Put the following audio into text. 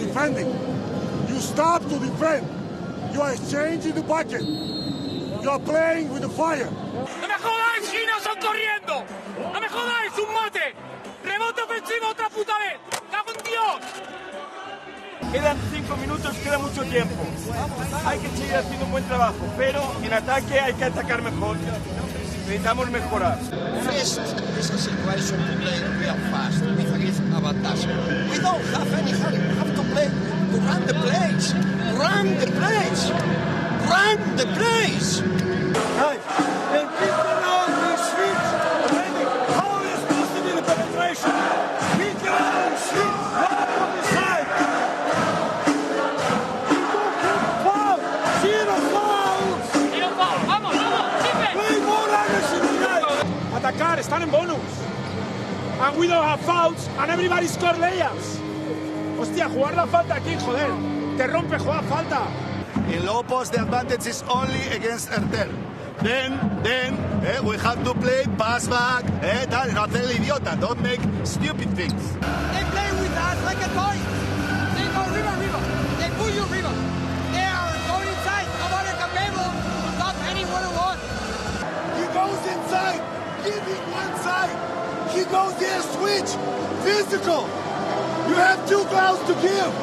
defending. You stop to defend. You are exchanging the bucket. You are playing with the fire. ¡No me jodáis, Ginos, son corriendo! ¡No me jodáis, un mate! ¡Rebote ofensivo otra puta vez! ¡Cago en Dios! Quedan 5 minutos, queda mucho tiempo. Hay que seguir haciendo un buen trabajo, pero en ataque hay que atacar mejor. Necesitamos mejorar. First, this is a situation to play real fast with a vantage. We don't have any hurry. We have to play, to run the plays. Run the plays. Run the plays. Guys, they keep around the switch. Ready? How are you supposed to do the penetration? Keep around the switch. Right on the side. Foul. Zero fouls. ¡Tiro foul! ¡Vamos, vamos! ¡Siempre! Play more aggressive, guys. Atacar, están en bonus. And we don't have fouls, and everybody score layups. Hostia, jugar la falta aquí, joder. Te rompe jugar falta. In low post, the advantage is only against Ertel. Then we have to play pass back. No hacer el idiota. Don't make stupid things. They play with us like a toy. They go river. They pull you river. They are going inside. Nobody can be able to stop any one-on-one. He goes inside. Give him one side. He goes there, switch. Physical. You have 2 fouls to give.